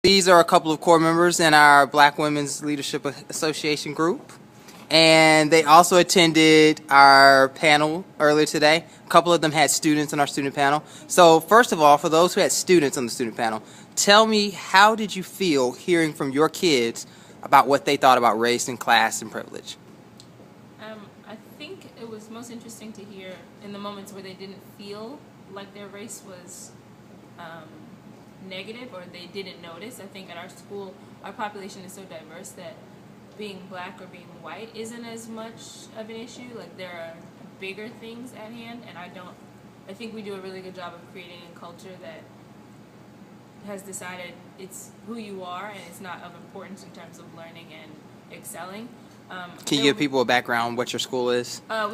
These are a couple of core members in our Black Women's Leadership Association group. And they also attended our panel earlier today. A couple of them had students on our student panel. So first of all, for those who had students on the student panel, tell me, how did you feel hearing from your kids about what they thought about race and class and privilege? I think it was most interesting to hear in the moments where they didn't feel like their race was negative or they didn't notice. I think at our school, our population is so diverse that being black or being white isn't as much of an issue. Like, there are bigger things at hand, and I think we do a really good job of creating a culture that has decided it's who you are and it's not of importance in terms of learning and excelling. Can you give people a background what your school is? Well,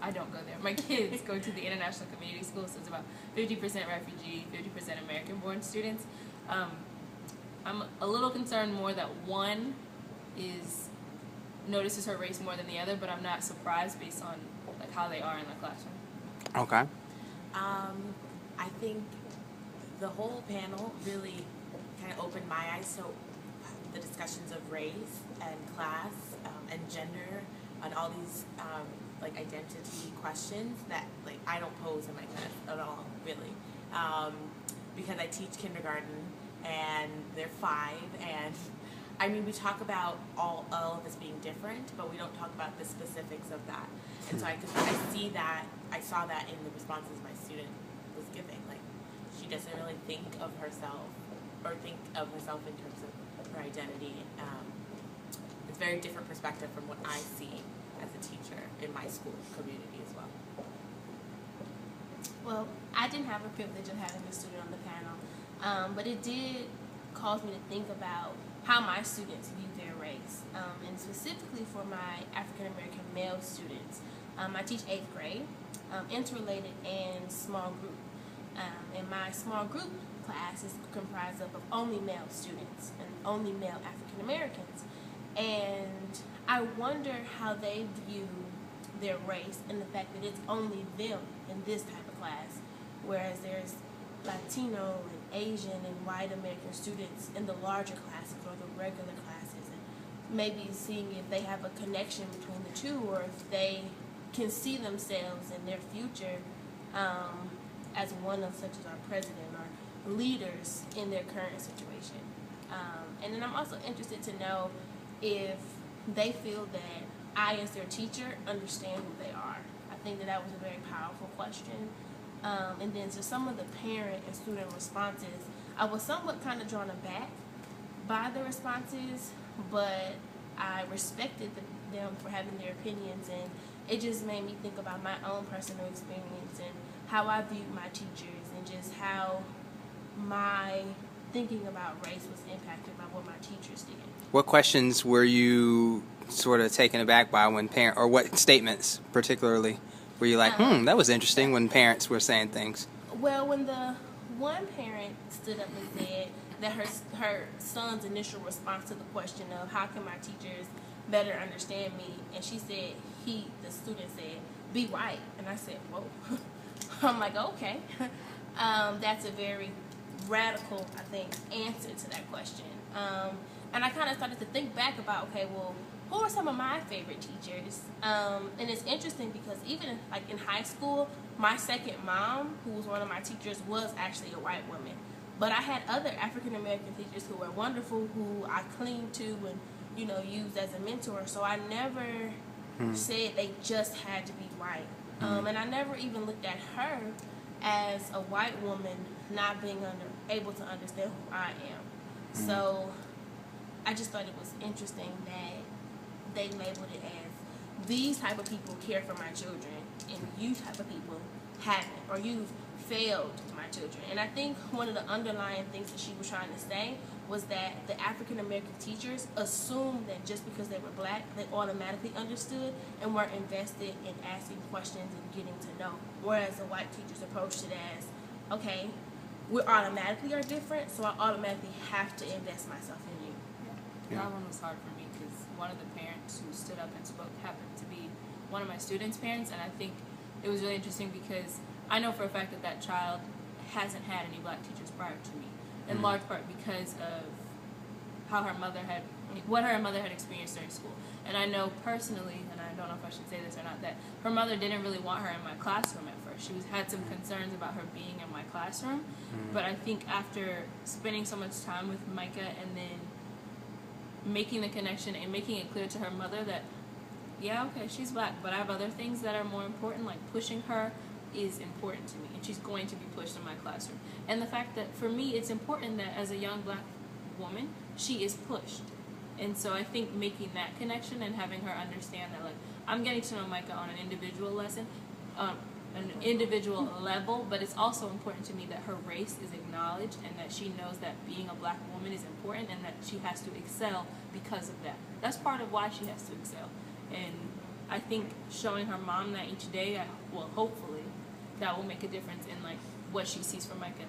I don't go there. My kids go to the International Community School, so it's about 50% refugee, 50% American-born students. I'm a little concerned more that one notices her race more than the other, but I'm not surprised based on like how they are in the classroom. Okay. I think the whole panel really kind of opened my eyes. So the discussions of race and class and gender and all these like identity questions that like I don't pose in my class at all, really, because I teach kindergarten and they're 5, and I mean we talk about all of this being different, but we don't talk about the specifics of that. And so I saw that in the responses my student was giving. Like, she doesn't really think of herself in terms of her identity. It's a very different perspective from what I see as a teacher in my school community as well. Well, I didn't have a privilege of having a student on the panel, but it did cause me to think about how my students view their race, and specifically for my African American male students. I teach 8th grade, interrelated and small group. And my small group class is comprised of only male students and only male African Americans. And I wonder how they view their race and the fact that it's only them in this type of class, whereas there's Latino and Asian and white American students in the larger classes or the regular classes, and maybe seeing if they have a connection between the two or if they can see themselves in their future as one of, such as our president or leaders in their current situation. And then I'm also interested to know if they feel that I, as their teacher, understand who they are. I think that was a very powerful question. And then to some of the parent and student responses, I was somewhat kind of drawn aback by the responses, but I respected them for having their opinions, and it just made me think about my own personal experience and how I viewed my teachers and just how my thinking about race was impacted by what my teachers did. What questions were you sort of taken aback by when or what statements particularly were you like, that was interesting when parents were saying things? Well, when the one parent stood up and said that her son's initial response to the question of how can my teachers better understand me, and she said, the student said, be white. And I said, whoa. I'm like, okay. That's a very radical, I think, answer to that question. And I kind of started to think back about, okay, well, who are some of my favorite teachers? And it's interesting because even like in high school, my second mom, who was one of my teachers, was actually a white woman. But I had other African American teachers who were wonderful, who I clinged to and, used as a mentor. So I never said they just had to be white. And I never even looked at her as a white woman not being able to understand who I am. So I just thought it was interesting that they labeled it as these type of people care for my children and you type of people haven't, or you've failed my children. And I think one of the underlying things that she was trying to say was that the African American teachers assumed that just because they were black, they automatically understood and weren't invested in asking questions and getting to know. Whereas the white teachers approached it as, okay, we automatically are different, so I automatically have to invest myself in you. Yeah. That one was hard for me because one of the parents who stood up and spoke happened to be one of my students' parents, and I think it was really interesting because I know for a fact that child hasn't had any black teachers prior to me. in large part because of how what her mother had experienced during school. And I know personally, and I don't know if I should say this or not, that her mother didn't really want her in my classroom at first. She had some concerns about her being in my classroom, but I think after spending so much time with Micah and then making the connection and making it clear to her mother that, yeah, okay, she's black, but I have other things that are more important, like pushing her is important to me, and she's going to be pushed in my classroom. And the fact that, for me, it's important that as a young black woman, she is pushed. And so I think making that connection and having her understand that, like, I'm getting to know Micah on an individual an individual level, but it's also important to me that her race is acknowledged and that she knows that being a black woman is important and that she has to excel because of that. That's part of why she has to excel. And I think showing her mom that each day, hopefully, that will make a difference in, like, what she sees from Micah in